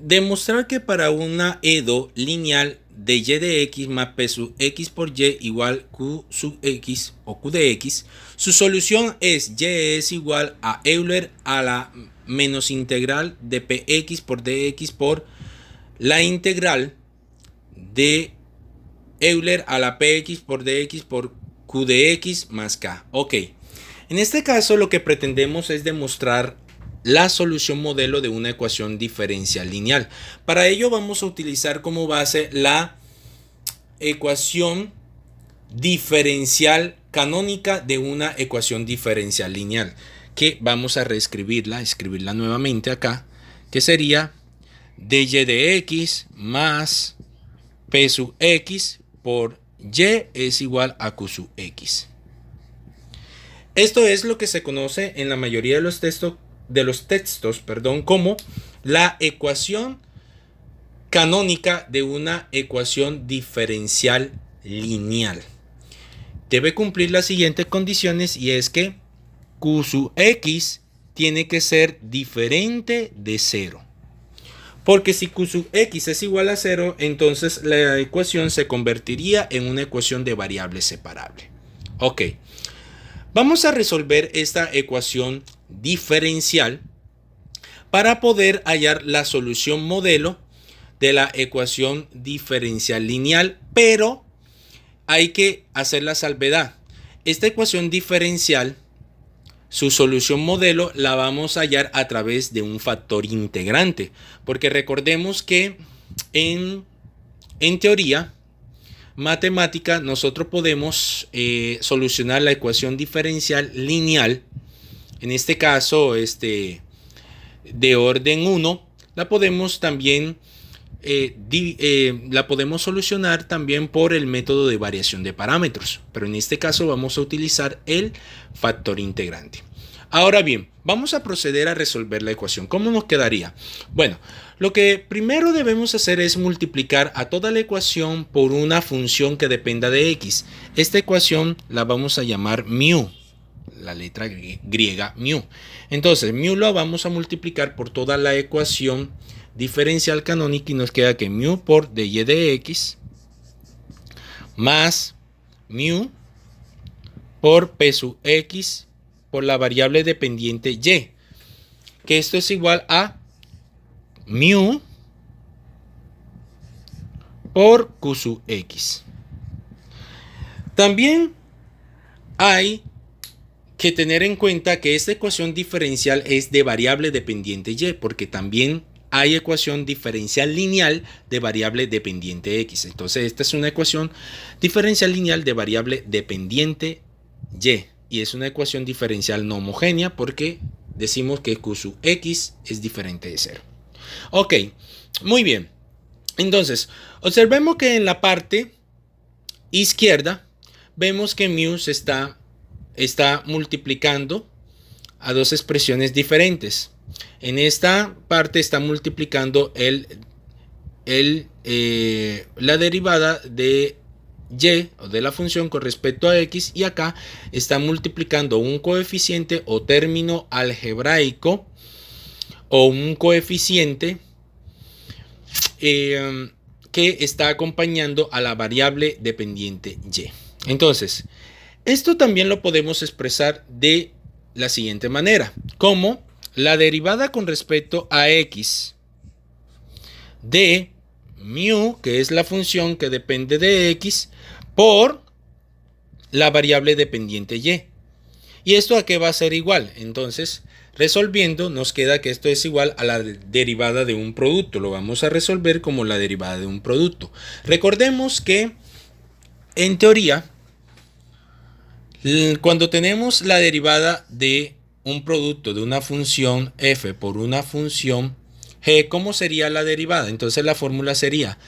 Demostrar que para una EDO lineal de y de x más p sub x por y igual q sub x o q de x, su solución es y es igual a Euler a la menos integral de px por dx por la integral de Euler a la px por dx por q de x más k. Ok, en este caso lo que pretendemos es demostrar la solución modelo de una ecuación diferencial lineal. Para ello vamos a utilizar como base la ecuación diferencial canónica de una ecuación diferencial lineal, que vamos a reescribirla, escribirla nuevamente acá, que sería dy de x más p sub x por y es igual a q sub x. Esto es lo que se conoce en la mayoría de los textos, como la ecuación canónica de una ecuación diferencial lineal. Debe cumplir las siguientes condiciones, y es que q sub x tiene que ser diferente de 0. Porque si q sub x es igual a 0, entonces la ecuación se convertiría en una ecuación de variable separable. Ok, vamos a resolver esta ecuación diferencial para poder hallar la solución modelo de la ecuación diferencial lineal, pero hay que hacer la salvedad. Esta ecuación diferencial, su solución modelo la vamos a hallar a través de un factor integrante, porque recordemos que en teoría matemática nosotros podemos solucionar la ecuación diferencial lineal, en este caso de orden 1, la podemos también la podemos solucionar también por el método de variación de parámetros, pero en este caso vamos a utilizar el factor integrante. Ahora bien, vamos a proceder a resolver la ecuación. ¿Cómo nos quedaría? Bueno, lo que primero debemos hacer es multiplicar a toda la ecuación por una función que dependa de x. Esta ecuación la vamos a llamar mu, la letra griega mu. Entonces, mu lo vamos a multiplicar por toda la ecuación diferencial canónica y nos queda que mu por dy de x más mu por p sub x por la variable dependiente y, que esto es igual a mu por q sub x. También hay que tener en cuenta que esta ecuación diferencial es de variable dependiente y, porque también hay ecuación diferencial lineal de variable dependiente x. Entonces esta es una ecuación diferencial lineal de variable dependiente y es una ecuación diferencial no homogénea porque decimos que q sub x es diferente de 0. Ok, muy bien. Entonces, observemos que en la parte izquierda vemos que mu se está multiplicando a dos expresiones diferentes. En esta parte está multiplicando la derivada de y o de la función con respecto a x, y acá está multiplicando un coeficiente o término algebraico o un coeficiente que está acompañando a la variable dependiente y. Entonces, esto también lo podemos expresar de la siguiente manera, como la derivada con respecto a x de mu, que es la función que depende de x, por la variable dependiente y. ¿Y esto a qué va a ser igual? Entonces, resolviendo, nos queda que esto es igual a la derivada de un producto. Lo vamos a resolver como la derivada de un producto. Recordemos que, en teoría, cuando tenemos la derivada de un producto de una función f por una función g, ¿cómo sería la derivada? Entonces la fórmula sería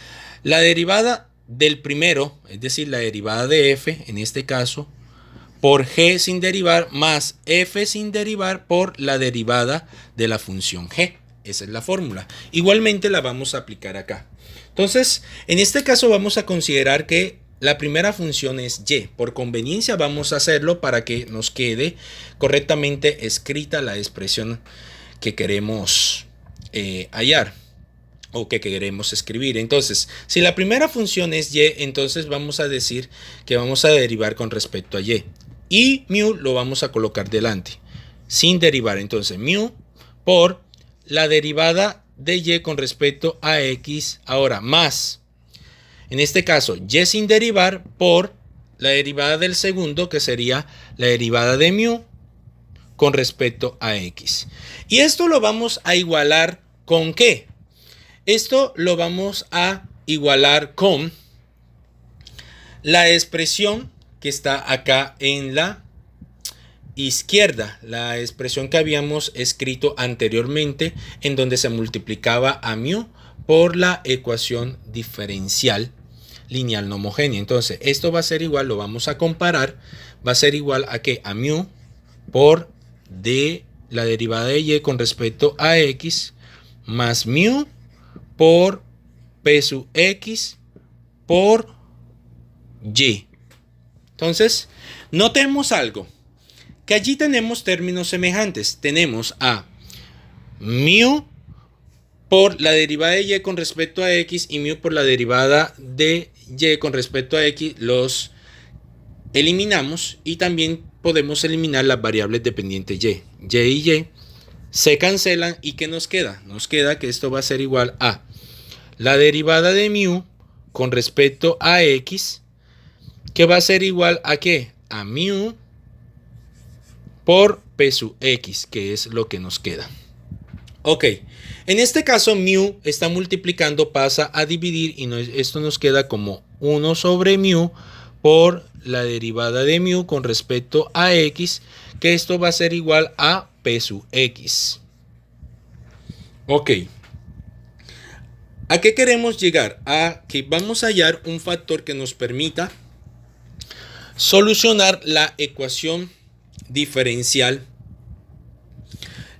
la derivada del primero, es decir, la derivada de f, en este caso, por g sin derivar, más f sin derivar por la derivada de la función g. Esa es la fórmula. Igualmente la vamos a aplicar acá. Entonces, en este caso vamos a considerar que la primera función es y. Por conveniencia vamos a hacerlo para que nos quede correctamente escrita la expresión que queremos hallar. o que queremos escribir. Entonces, si la primera función es y, entonces vamos a decir que vamos a derivar con respecto a y. Y mu lo vamos a colocar delante, sin derivar. Entonces, mu por la derivada de y con respecto a x, ahora más, en este caso, y sin derivar por la derivada del segundo, que sería la derivada de mu con respecto a x. Y esto lo vamos a igualar ¿con qué? Esto lo vamos a igualar con la expresión que está acá en la izquierda, la expresión que habíamos escrito anteriormente, en donde se multiplicaba a mu por la ecuación diferencial lineal no homogénea. Entonces, esto va a ser igual, lo vamos a comparar, va a ser igual a que a mu por de la derivada de y con respecto a x más mu por p sub x por y. Entonces, notemos algo, que allí tenemos términos semejantes. Tenemos a mu por la derivada de y con respecto a x y mu por la derivada de y con respecto a x, los eliminamos y también podemos eliminar las variables dependientes y. Y se cancelan y ¿qué nos queda? Nos queda que esto va a ser igual a la derivada de mu con respecto a x, que va a ser igual a ¿qué? A mu por p sub x, que es lo que nos queda. Ok, en este caso mu está multiplicando, pasa a dividir y esto nos queda como 1 sobre mu por la derivada de mu con respecto a x, que esto va a ser igual a p sub x. Ok, ¿a qué queremos llegar? A que vamos a hallar un factor que nos permita solucionar la ecuación diferencial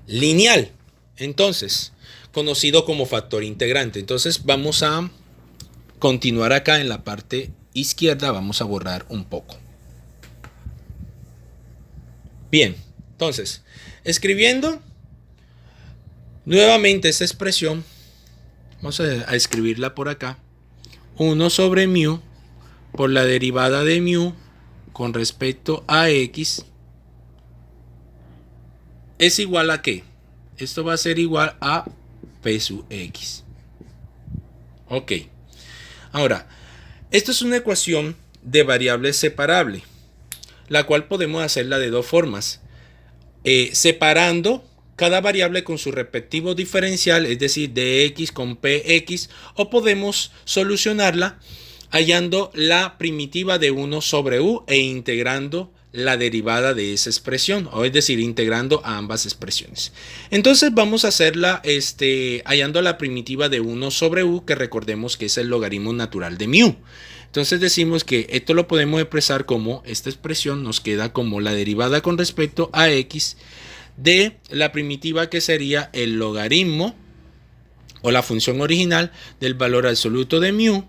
lineal, entonces conocido como factor integrante. Entonces vamos a continuar acá en la parte izquierda, vamos a borrar un poco. Bien, entonces escribiendo nuevamente esta expresión, vamos a escribirla por acá, 1 sobre mu por la derivada de mu con respecto a x es igual a ¿qué? Esto va a ser igual a p sub x. Ok. Ahora, esto es una ecuación de variables separable, la cual podemos hacerla de dos formas. Separando cada variable con su respectivo diferencial, es decir, dx con px, o podemos solucionarla hallando la primitiva de 1 sobre u e integrando la derivada de esa expresión, o es decir, integrando a ambas expresiones. Entonces vamos a hacerla hallando la primitiva de 1 sobre u, que recordemos que es el logaritmo natural de mu. Entonces decimos que esto lo podemos expresar como, esta expresión nos queda como la derivada con respecto a x de la primitiva, que sería el logaritmo o la función original del valor absoluto de mu,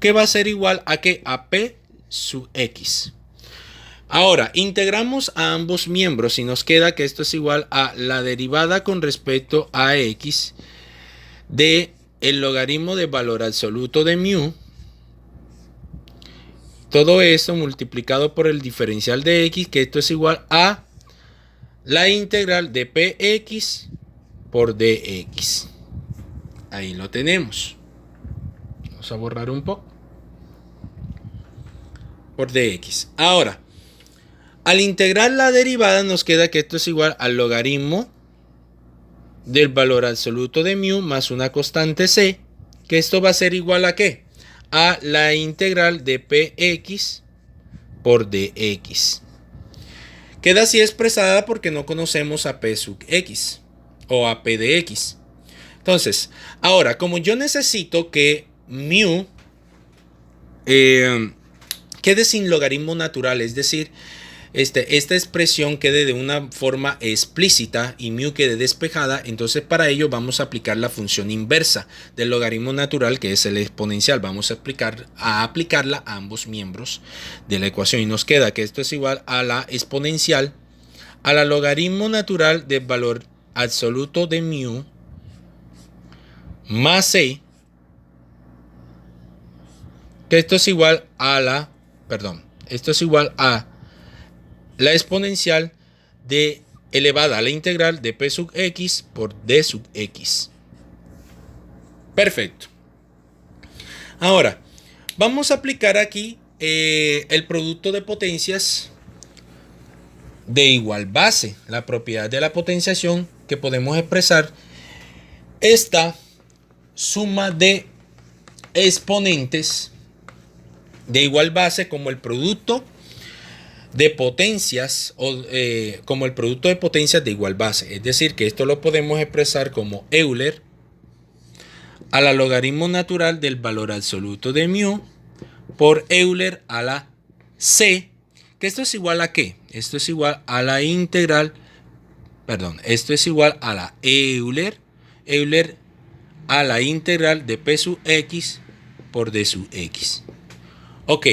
que va a ser igual a que a p sub x. Ahora integramos a ambos miembros y nos queda que esto es igual a la derivada con respecto a x de el logaritmo del valor absoluto de mu, todo esto multiplicado por el diferencial de x, que esto es igual a la integral de px por dx. Ahí lo tenemos. Vamos a borrar un poco. Por dx. Ahora, al integrar la derivada nos queda que esto es igual al logaritmo del valor absoluto de mu más una constante c, que esto va a ser igual a ¿qué? A la integral de px por dx. Queda así expresada porque no conocemos a p sub x o a p de x. Entonces, ahora, como yo necesito que mu quede sin logaritmo natural, es decir, esta expresión quede de una forma explícita y mu quede despejada, entonces para ello vamos a aplicar la función inversa del logaritmo natural, que es el exponencial. Vamos a aplicarla a ambos miembros de la ecuación y nos queda que esto es igual a la exponencial a la logaritmo natural del valor absoluto de mu más C, que esto es igual a la, esto es igual a la exponencial de elevada a la integral de P sub X por D sub X. Perfecto. Ahora, vamos a aplicar aquí el producto de potencias de igual base, la propiedad de la potenciación, que podemos expresar esta suma de exponentes de igual base como el producto de potencias como el producto de potencias de igual base. Es decir, que esto lo podemos expresar como Euler a la logaritmo natural del valor absoluto de mu por Euler a la C, que esto es igual a ¿qué? Esto es igual a la integral, esto es igual a la Euler a la integral de P sub X por D sub X. Ok,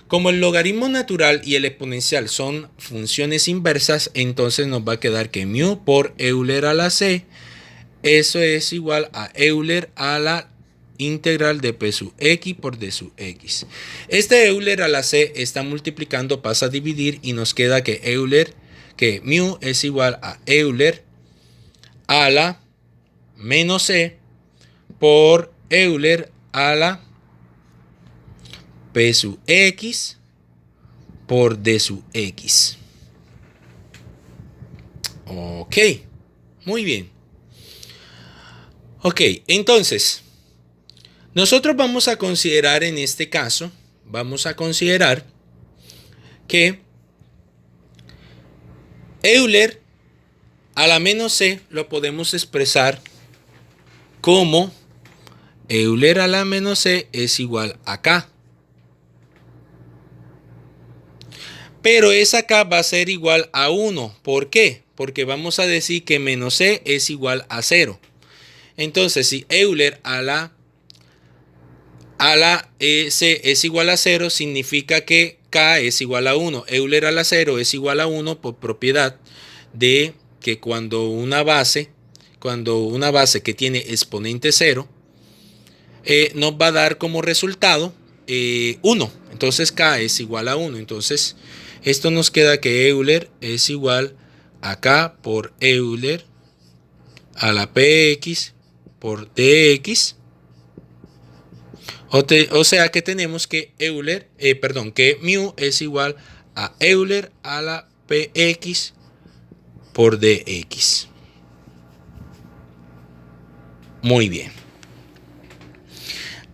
como el logaritmo natural y el exponencial son funciones inversas, entonces nos va a quedar que mu por Euler a la C, eso es igual a Euler a la integral de P sub X por D sub X. Este Euler a la C está multiplicando, pasa a dividir y nos queda que mu es igual a Euler a la menos C por Euler a la P sub X por D sub X. Ok, muy bien. Ok, entonces, nosotros vamos a considerar en este caso, que Euler a la menos C lo podemos expresar como Euler a la menos C es igual a K. Pero esa K va a ser igual a 1. ¿Por qué? Porque vamos a decir que menos C es igual a 0. Entonces, si Euler a la C es igual a 0, significa que K es igual a 1. Euler a la 0 es igual a 1 por propiedad de que cuando una base que tiene exponente 0, nos va a dar como resultado 1. Entonces K es igual a 1. Entonces, esto nos queda que Euler es igual a K por Euler a la Px por Dx. O sea que tenemos que que mu es igual a Euler a la Px por Dx. Muy bien.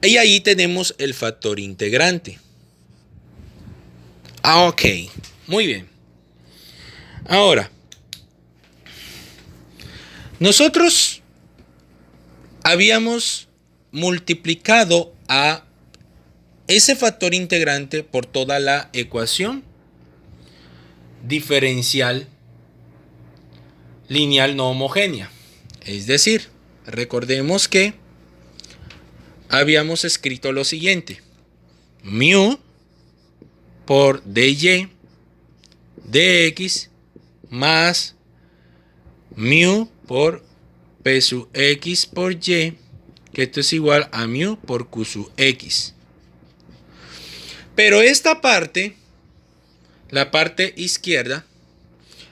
Y ahí tenemos el factor integrante. Ok, muy bien. Ahora, nosotros habíamos multiplicado a ese factor integrante por toda la ecuación diferencial lineal no homogénea. Es decir, recordemos que habíamos escrito lo siguiente: mu por dy dx más mu por p sub x por y, que esto es igual a mu por q sub x. Pero esta parte, la parte izquierda,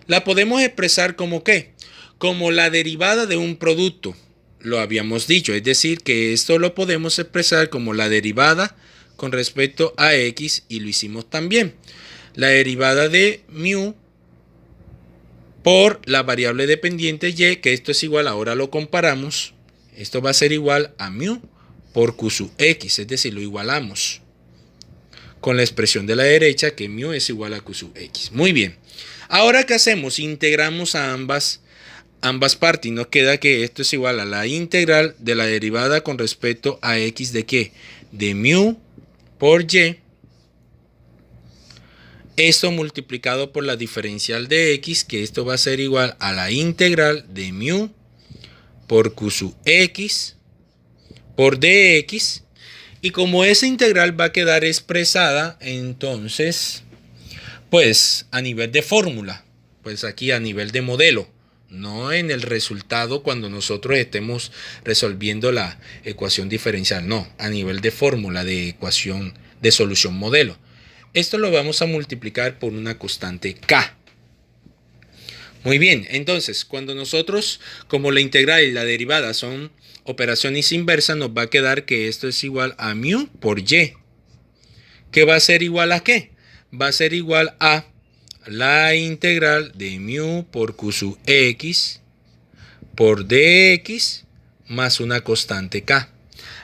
la podemos expresar como ¿qué? Como la derivada de un producto. Lo habíamos dicho, es decir, que esto lo podemos expresar como la derivada con respecto a x, y lo hicimos también. La derivada de mu por la variable dependiente y, que esto es igual, ahora lo comparamos, esto va a ser igual a mu por q sub x, es decir, lo igualamos con la expresión de la derecha, que mu es igual a q sub x. Muy bien. Ahora, ¿qué hacemos? Integramos a ambas partes y nos queda que esto es igual a la integral de la derivada con respecto a x de ¿qué? De mu por y. Esto multiplicado por la diferencial de x, que esto va a ser igual a la integral de mu por q sub x por dx. Y como esa integral va a quedar expresada, entonces, pues a nivel de fórmula, pues aquí a nivel de modelo, no en el resultado cuando nosotros estemos resolviendo la ecuación diferencial, no, a nivel de fórmula de ecuación de solución modelo. Esto lo vamos a multiplicar por una constante K. Muy bien, entonces cuando nosotros, como la integral y la derivada son operaciones inversas, nos va a quedar que esto es igual a mu por y. ¿Qué va a ser igual a qué? Va a ser igual a la integral de mu por q sub x por dx más una constante k.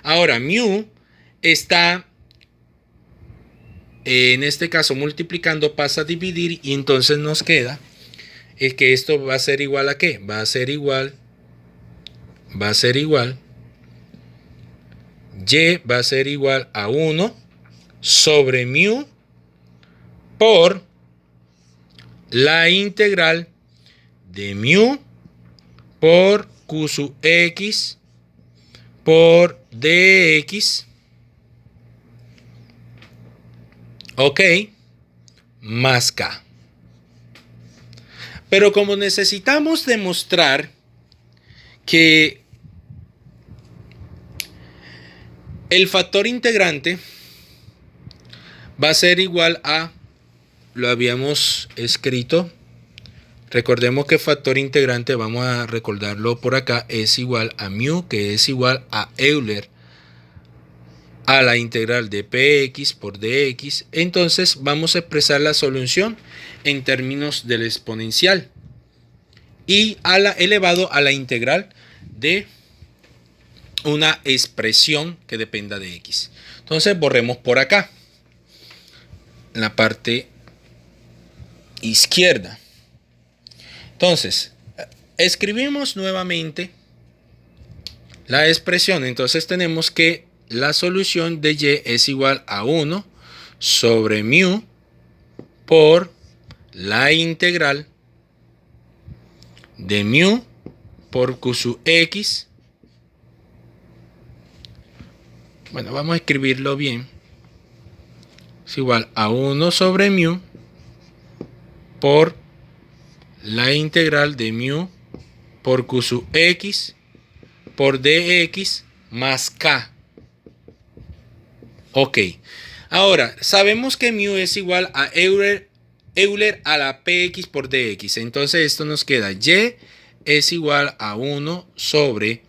Ahora, mu está, en este caso, multiplicando, pasa a dividir y entonces nos queda es que esto va a ser igual a qué? Va a ser igual, y va a ser igual a 1 sobre mu por la integral de mu por q sub x por dx, ok, más k. Pero como necesitamos demostrar que el factor integrante va a ser igual a, lo habíamos escrito, recordemos que el factor integrante, vamos a recordarlo por acá, es igual a mu, que es igual a Euler a la integral de px por dx. Entonces vamos a expresar la solución en términos del exponencial y elevado a la integral de una expresión que dependa de x. Entonces borremos por acá en la parte izquierda. Entonces escribimos nuevamente la expresión. Entonces tenemos que la solución de y es igual a 1 sobre mu por la integral de mu por q sub x. Bueno, vamos a escribirlo bien. Es igual a 1 sobre mu por la integral de mu por q sub x por dx más k. Ok. Ahora, sabemos que mu es igual a Euler a la px por dx. Entonces esto nos queda y es igual a 1 sobre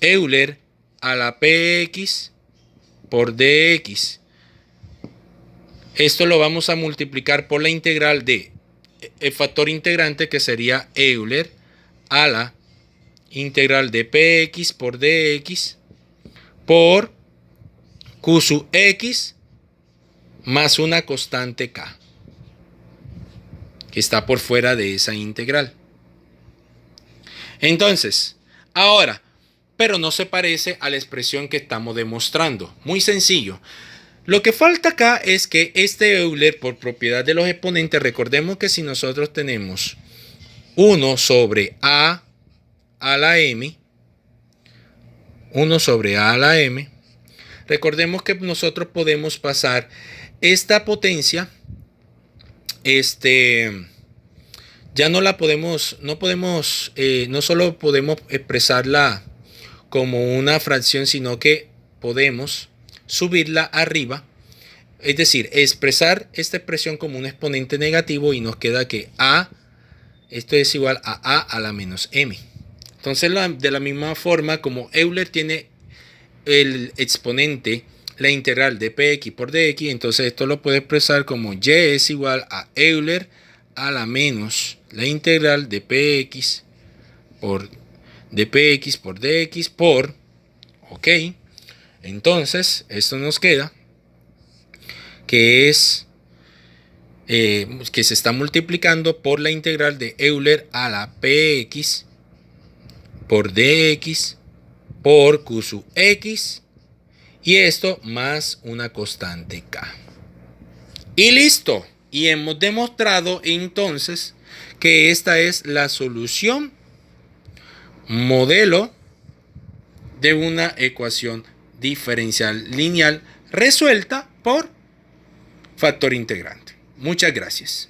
Euler a la px por dx. Esto lo vamos a multiplicar por la integral de el factor integrante, que sería Euler a la integral de px por dx por q sub x más una constante k, que está por fuera de esa integral. Entonces, ahora, pero no se parece a la expresión que estamos demostrando. Muy sencillo. Lo que falta acá es que este Euler, por propiedad de los exponentes, recordemos que si nosotros tenemos 1 sobre a la m, 1 sobre a la m, recordemos que nosotros podemos pasar esta potencia, ya no la podemos, no solo podemos expresarla como una fracción, sino que podemos subirla arriba, es decir, expresar esta expresión como un exponente negativo y nos queda que esto es igual a la menos m. Entonces, de la misma forma como Euler tiene el exponente, la integral de px por dx, entonces esto lo puede expresar como y es igual a Euler a la menos la integral de px por dx por, ok, entonces esto nos queda que es que se está multiplicando por la integral de Euler a la px por dx por q sub x, y esto más una constante k. Y listo. Y hemos demostrado entonces que esta es la solución modelo de una ecuación diferencial lineal resuelta por factor integrante. Muchas gracias.